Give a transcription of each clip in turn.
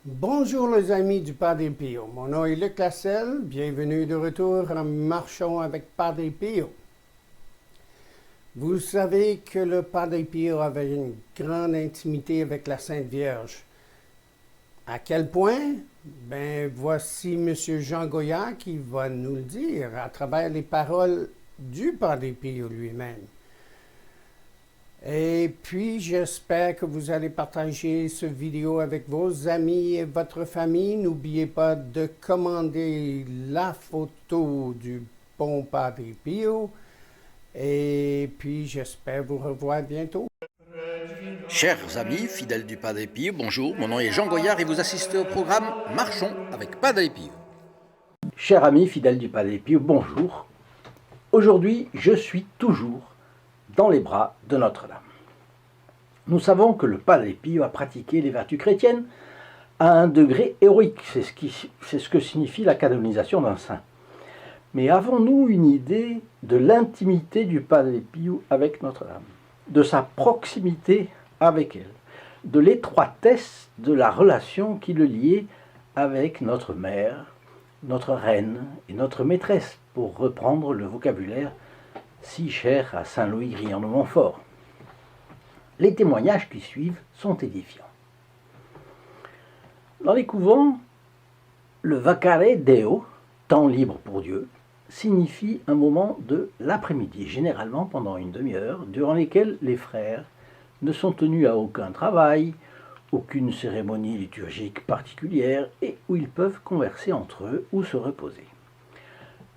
Bonjour les amis du Padre Pio, mon nom est Luc Lasselle, bienvenue de retour en Marchons avec Padre Pio. Vous savez que le Padre Pio avait une grande intimité avec la Sainte Vierge. À quel point? Ben, voici M. Jean Goyard qui va nous le dire à travers les paroles du Padre Pio lui-même. Et puis, j'espère que vous allez partager cette vidéo avec vos amis et votre famille. N'oubliez pas de commander la photo du bon Padre Pio. Et puis, j'espère vous revoir bientôt. Chers amis, fidèles du Padre Pio, bonjour, mon nom est Jean Goyard et vous assistez au programme Marchons avec Padre Pio. Chers amis, fidèles du Padre Pio, bonjour. Aujourd'hui, je suis toujours dans les bras de Notre-Dame. Nous savons que le Padre Pio a pratiqué les vertus chrétiennes à un degré héroïque, c'est ce que signifie la canonisation d'un saint. Mais avons-nous une idée de l'intimité du Padre Pio avec Notre-Dame, de sa proximité avec elle, de l'étroitesse de la relation qui le liait avec notre mère, notre reine et notre maîtresse, pour reprendre le vocabulaire si cher à Saint Louis Grian de Montfort. Les témoignages qui suivent sont édifiants. Dans les couvents, le vacare Deo, temps libre pour Dieu, signifie un moment de l'après-midi, généralement pendant une demi-heure, durant lesquels les frères ne sont tenus à aucun travail, aucune cérémonie liturgique particulière et où ils peuvent converser entre eux ou se reposer.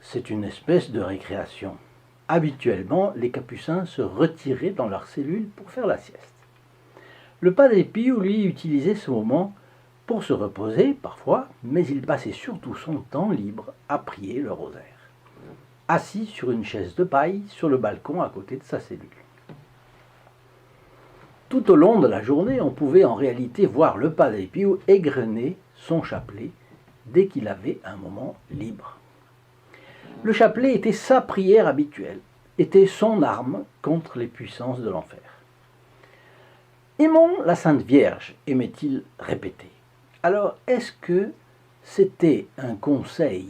C'est une espèce de récréation. Habituellement, les capucins se retiraient dans leur cellule pour faire la sieste. Le Padre Pio, lui, utilisait ce moment pour se reposer parfois, mais il passait surtout son temps libre à prier le rosaire, assis sur une chaise de paille sur le balcon à côté de sa cellule. Tout au long de la journée, on pouvait en réalité voir le Padre Pio égrener son chapelet dès qu'il avait un moment libre. Le chapelet était sa prière habituelle, était son arme contre les puissances de l'enfer. Aimons la Sainte Vierge, aimait-il répéter. Alors, est-ce que c'était un conseil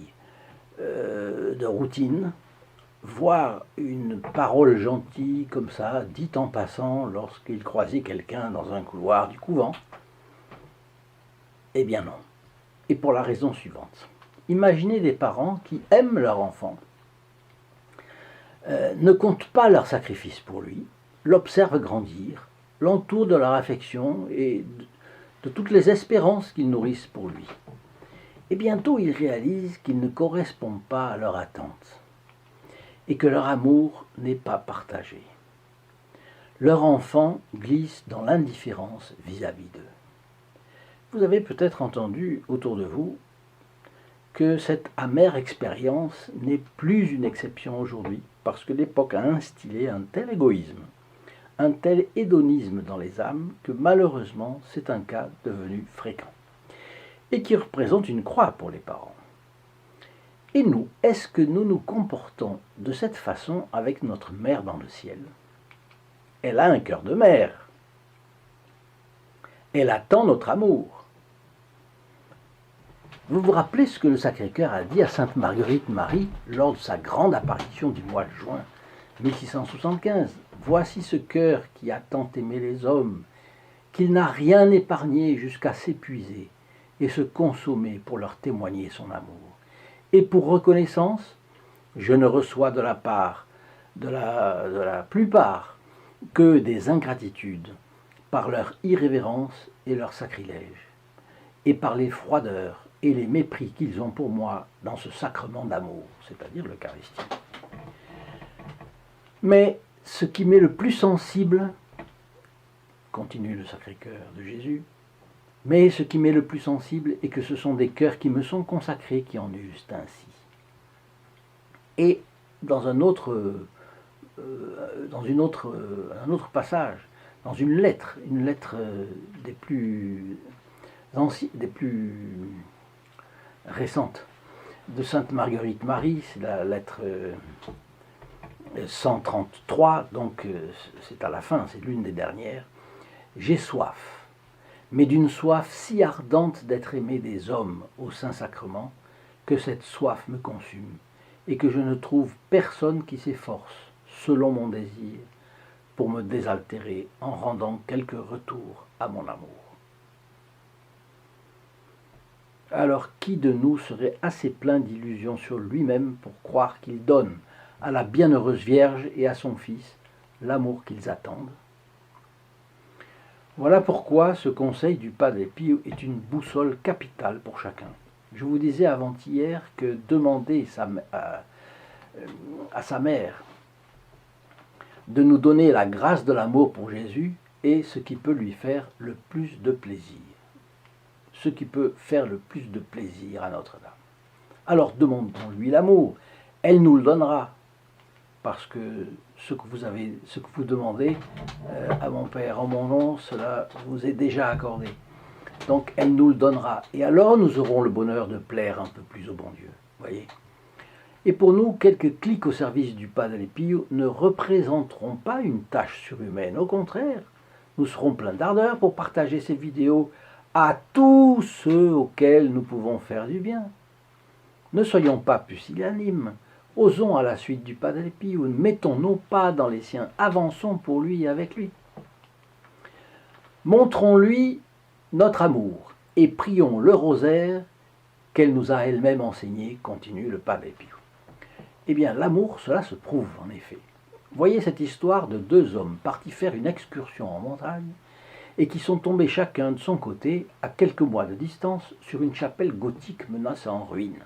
de routine, voir une parole gentille comme ça, dite en passant lorsqu'il croisait quelqu'un dans un couloir du couvent? Eh bien non. Et pour la raison suivante. Imaginez des parents qui aiment leur enfant, ne comptent pas leur sacrifice pour lui, l'observent grandir, l'entourent de leur affection et de toutes les espérances qu'ils nourrissent pour lui. Et bientôt ils réalisent qu'ils ne correspondent pas à leur attente et que leur amour n'est pas partagé. Leur enfant glisse dans l'indifférence vis-à-vis d'eux. Vous avez peut-être entendu autour de vous que cette amère expérience n'est plus une exception aujourd'hui, parce que l'époque a instillé un tel égoïsme, un tel hédonisme dans les âmes, que malheureusement c'est un cas devenu fréquent, et qui représente une croix pour les parents. Et nous, est-ce que nous nous comportons de cette façon avec notre mère dans le ciel? Elle a un cœur de mère. Elle attend notre amour. Vous vous rappelez ce que le Sacré-Cœur a dit à Sainte Marguerite Marie lors de sa grande apparition du mois de juin 1675 ? Voici ce cœur qui a tant aimé les hommes, qu'il n'a rien épargné jusqu'à s'épuiser et se consommer pour leur témoigner son amour. Et pour reconnaissance, je ne reçois de la part de la plupart que des ingratitudes par leur irrévérence et leur sacrilège, et par les froideurs et les mépris qu'ils ont pour moi dans ce sacrement d'amour, c'est-à-dire l'Eucharistie. Mais ce qui m'est le plus sensible, continue le Sacré-Cœur de Jésus, mais ce qui m'est le plus sensible est que ce sont des cœurs qui me sont consacrés qui en usent ainsi. Et dans un autre passage, dans une lettre des plus récentes de Sainte Marguerite Marie, c'est la lettre 133, donc c'est à la fin, c'est l'une des dernières. J'ai soif, mais d'une soif si ardente d'être aimé des hommes au Saint-Sacrement, que cette soif me consume, et que je ne trouve personne qui s'efforce, selon mon désir, pour me désaltérer en rendant quelques retours à mon amour. Alors qui de nous serait assez plein d'illusions sur lui-même pour croire qu'il donne à la bienheureuse Vierge et à son Fils l'amour qu'ils attendent? Voilà pourquoi ce conseil du Padre Pio est une boussole capitale pour chacun. Je vous disais avant-hier que demander à sa mère de nous donner la grâce de l'amour pour Jésus est ce qui peut lui faire le plus de plaisir. Ce qui peut faire le plus de plaisir à Notre-Dame. Alors demandons-lui l'amour. Elle nous le donnera. Parce que ce que vous demandez à mon Père en mon nom, cela vous est déjà accordé. Donc elle nous le donnera. Et alors nous aurons le bonheur de plaire un peu plus au bon Dieu. Voyez. Et pour nous, quelques clics au service du Padre Pio ne représenteront pas une tâche surhumaine. Au contraire, nous serons pleins d'ardeur pour partager ces vidéos à tous ceux auxquels nous pouvons faire du bien. Ne soyons pas pusillanimes. Osons à la suite du Padre Pio, mettons nos pas dans les siens, avançons pour lui et avec lui. Montrons-lui notre amour et prions le rosaire qu'elle nous a elle-même enseigné, continue le Padre Pio. Eh bien, l'amour, cela se prouve en effet. Voyez cette histoire de deux hommes partis faire une excursion en montagne et qui sont tombés chacun de son côté, à quelques mois de distance, sur une chapelle gothique menaçant en ruine.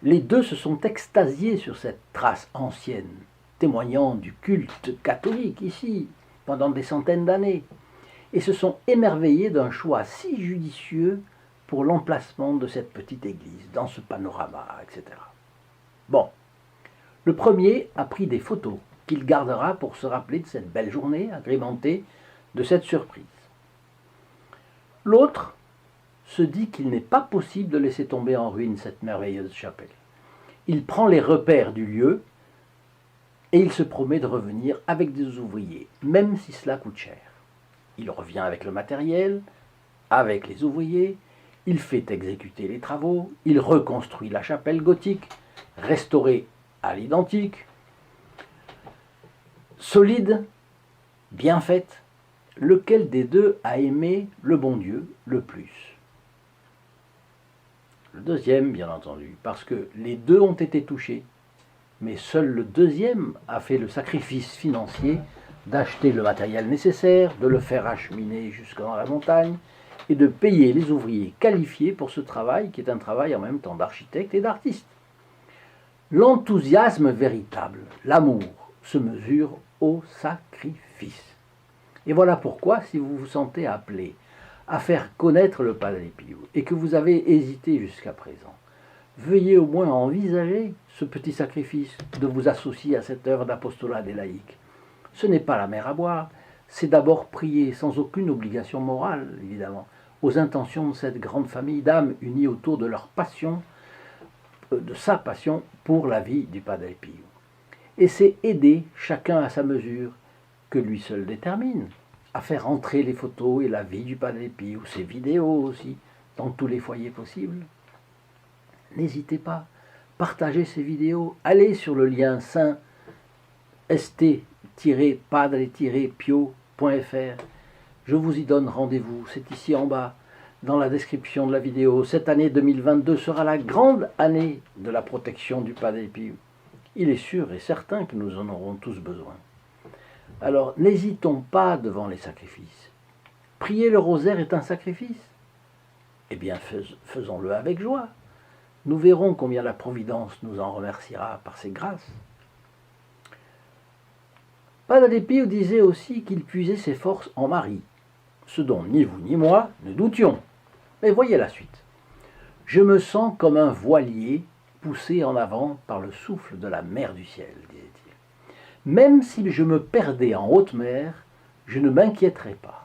Les deux se sont extasiés sur cette trace ancienne, témoignant du culte catholique ici, pendant des centaines d'années, et se sont émerveillés d'un choix si judicieux pour l'emplacement de cette petite église, dans ce panorama, etc. Bon, le premier a pris des photos qu'il gardera pour se rappeler de cette belle journée agrémentée de cette surprise. L'autre se dit qu'il n'est pas possible de laisser tomber en ruine cette merveilleuse chapelle. Il prend les repères du lieu et il se promet de revenir avec des ouvriers, même si cela coûte cher. Il revient avec le matériel, avec les ouvriers, il fait exécuter les travaux, il reconstruit la chapelle gothique, restaurée à l'identique, solide, bien faite. Lequel des deux a aimé le bon Dieu le plus? Le deuxième, bien entendu, parce que les deux ont été touchés, mais seul le deuxième a fait le sacrifice financier d'acheter le matériel nécessaire, de le faire acheminer jusque dans la montagne et de payer les ouvriers qualifiés pour ce travail qui est un travail en même temps d'architecte et d'artiste. L'enthousiasme véritable, l'amour, se mesure au sacrifice. Et voilà pourquoi, si vous vous sentez appelé à faire connaître le Padre Pio et que vous avez hésité jusqu'à présent, veuillez au moins envisager ce petit sacrifice de vous associer à cette œuvre d'apostolat des laïcs. Ce n'est pas la mer à boire, c'est d'abord prier sans aucune obligation morale, évidemment, aux intentions de cette grande famille d'âmes unies autour de leur passion, de sa passion pour la vie du Padre Pio. Et c'est aider chacun à sa mesure, que lui seul détermine, à faire entrer les photos et la vie du Padre Pio, ses vidéos aussi, dans tous les foyers possibles. N'hésitez pas, partagez ces vidéos, allez sur le lien saint st-padre-pio.fr. Je vous y donne rendez-vous, c'est ici en bas, dans la description de la vidéo. Cette année 2022 sera la grande année de la protection du Padre Pio. Il est sûr et certain que nous en aurons tous besoin. Alors, n'hésitons pas devant les sacrifices. Prier le rosaire est un sacrifice. Eh bien, faisons-le avec joie. Nous verrons combien la Providence nous en remerciera par ses grâces. Padre Pio disait aussi qu'il puisait ses forces en Marie, ce dont ni vous ni moi ne doutions. Mais voyez la suite. Je me sens comme un voilier poussé en avant par le souffle de la mer du ciel, disait-il. Même si je me perdais en haute mer, je ne m'inquiéterais pas.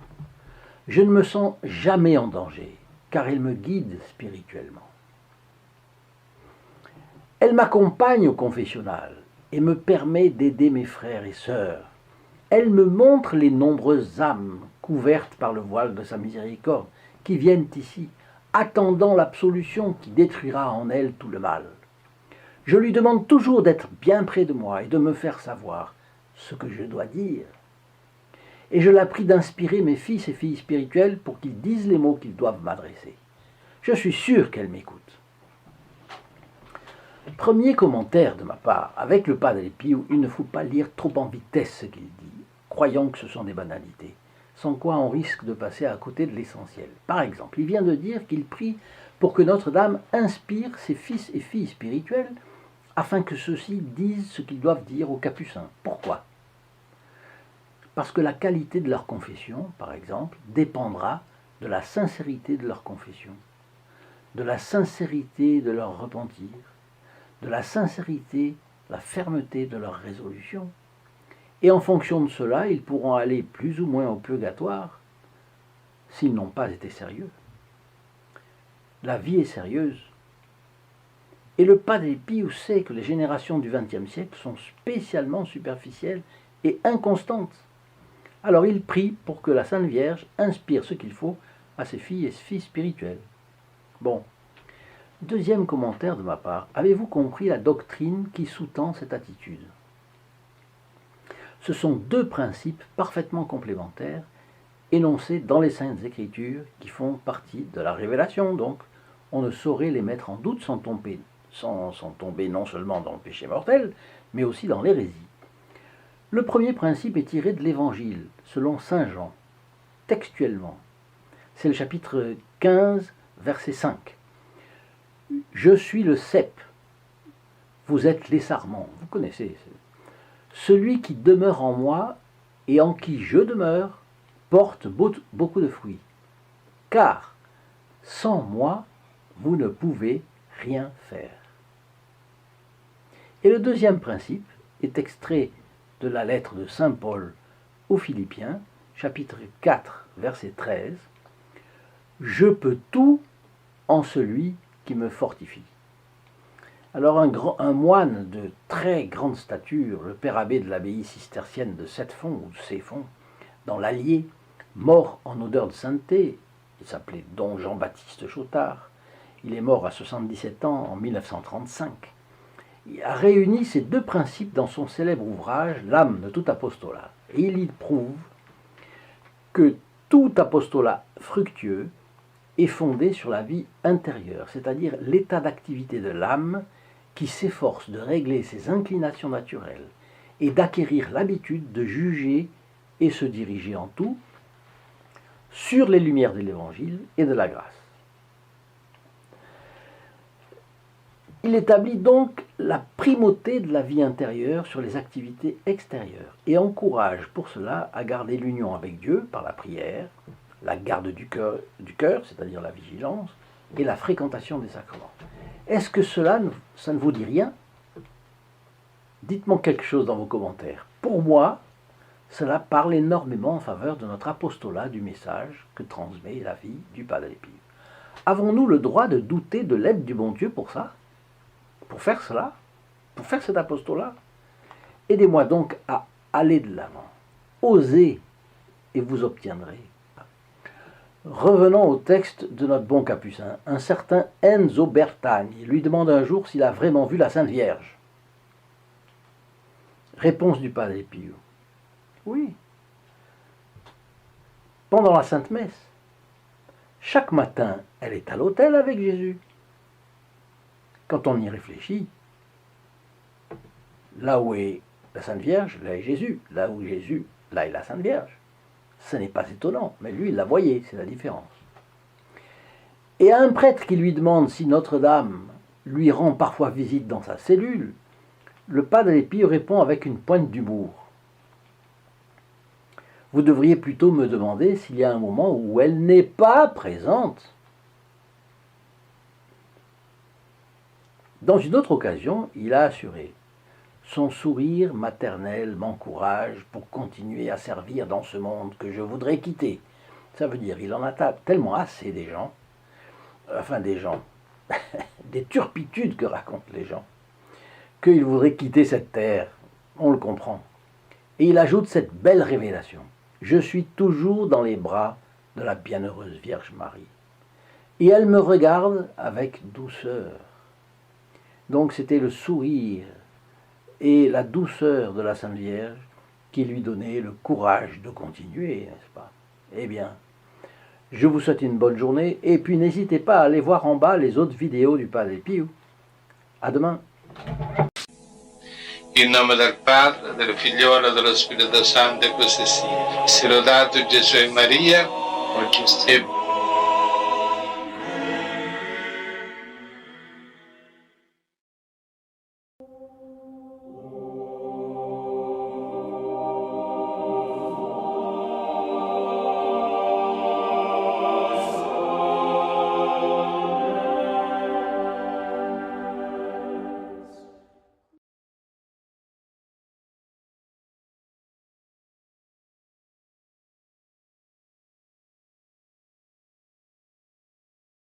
Je ne me sens jamais en danger, car elle me guide spirituellement. Elle m'accompagne au confessionnal et me permet d'aider mes frères et sœurs. Elle me montre les nombreuses âmes couvertes par le voile de sa miséricorde, qui viennent ici, attendant l'absolution qui détruira en elles tout le mal. Je lui demande toujours d'être bien près de moi et de me faire savoir ce que je dois dire. Et je la prie d'inspirer mes fils et filles spirituels pour qu'ils disent les mots qu'ils doivent m'adresser. Je suis sûr qu'elle m'écoute. Premier commentaire de ma part, avec le Padre Pio, il ne faut pas lire trop en vitesse ce qu'il dit, croyant que ce sont des banalités, sans quoi on risque de passer à côté de l'essentiel. Par exemple, il vient de dire qu'il prie pour que Notre-Dame inspire ses fils et filles spirituels afin que ceux-ci disent ce qu'ils doivent dire aux capucins. Pourquoi ? Parce que la qualité de leur confession, par exemple, dépendra de la sincérité de leur confession, de la sincérité de leur repentir, de la sincérité, la fermeté de leur résolution. Et en fonction de cela, ils pourront aller plus ou moins au purgatoire s'ils n'ont pas été sérieux. La vie est sérieuse. Et le Padre Pio sait que les générations du XXe siècle sont spécialement superficielles et inconstantes. Alors il prie pour que la Sainte Vierge inspire ce qu'il faut à ses filles et ses fils spirituels. Bon. Deuxième commentaire de ma part. Avez-vous compris la doctrine qui sous-tend cette attitude ? Ce sont deux principes parfaitement complémentaires énoncés dans les Saintes Écritures qui font partie de la révélation, donc on ne saurait les mettre en doute sans tomber non seulement dans le péché mortel, mais aussi dans l'hérésie. Le premier principe est tiré de l'Évangile, selon saint Jean, textuellement. C'est le chapitre 15, verset 5. « Je suis le cep, vous êtes les sarments. » Vous connaissez. Celui qui demeure en moi et en qui je demeure porte beaucoup de fruits. Car sans moi, vous ne pouvez rien faire. Et le deuxième principe est extrait de la lettre de saint Paul aux Philippiens, chapitre 4, verset 13. « Je peux tout en celui qui me fortifie. » Alors un moine de très grande stature, le père abbé de l'abbaye cistercienne de Sept-Fonds, ou de Ceffonds, dans l'Allier, mort en odeur de sainteté, il s'appelait don Jean-Baptiste Chautard, il est mort à 77 ans en 1935, il a réuni ces deux principes dans son célèbre ouvrage « L'âme de tout apostolat ». Et il y prouve que tout apostolat fructueux est fondé sur la vie intérieure, c'est-à-dire l'état d'activité de l'âme qui s'efforce de régler ses inclinations naturelles et d'acquérir l'habitude de juger et se diriger en tout sur les lumières de l'Évangile et de la grâce. Il établit donc la primauté de la vie intérieure sur les activités extérieures et encourage pour cela à garder l'union avec Dieu par la prière, la garde du cœur, c'est-à-dire la vigilance, et la fréquentation des sacrements. Est-ce que ça ne vous dit rien ? Dites-moi quelque chose dans vos commentaires. Pour moi, cela parle énormément en faveur de notre apostolat du message que transmet la vie du Padre Pio. Avons-nous le droit de douter de l'aide du bon Dieu pour ça ? Pour faire cela ? Pour faire cet apostolat ? Aidez-moi donc à aller de l'avant. Osez et vous obtiendrez. Revenons au texte de notre bon capucin. Un certain Enzo Bertani lui demande un jour s'il a vraiment vu la Sainte Vierge. Réponse du Padre Pio. Oui. Pendant la Sainte Messe. Chaque matin, elle est à l'autel avec Jésus. Quand on y réfléchit, là où est la Sainte Vierge, là est Jésus. Là où Jésus, là est la Sainte Vierge. Ce n'est pas étonnant, mais lui, il la voyait, c'est la différence. Et à un prêtre qui lui demande si Notre-Dame lui rend parfois visite dans sa cellule, le Padre Pio répond avec une pointe d'humour. Vous devriez plutôt me demander s'il y a un moment où elle n'est pas présente. Dans une autre occasion, il a assuré « Son sourire maternel m'encourage pour continuer à servir dans ce monde que je voudrais quitter. » Ça veut dire, il en a tellement assez des gens, des turpitudes que racontent les gens, qu'il voudrait quitter cette terre. On le comprend. Et il ajoute cette belle révélation. je suis toujours dans les bras de la bienheureuse Vierge Marie. Et elle me regarde avec douceur. Donc c'était le sourire et la douceur de la Sainte Vierge qui lui donnaient le courage de continuer, n'est-ce pas? Eh bien, je vous souhaite une bonne journée et puis n'hésitez pas à aller voir en bas les autres vidéos du Padre Pio. À demain. In nome del Padre, del Figliolo e dello Spirito Santo, e così sia. Sia lodato Gesù e Maria, oggi e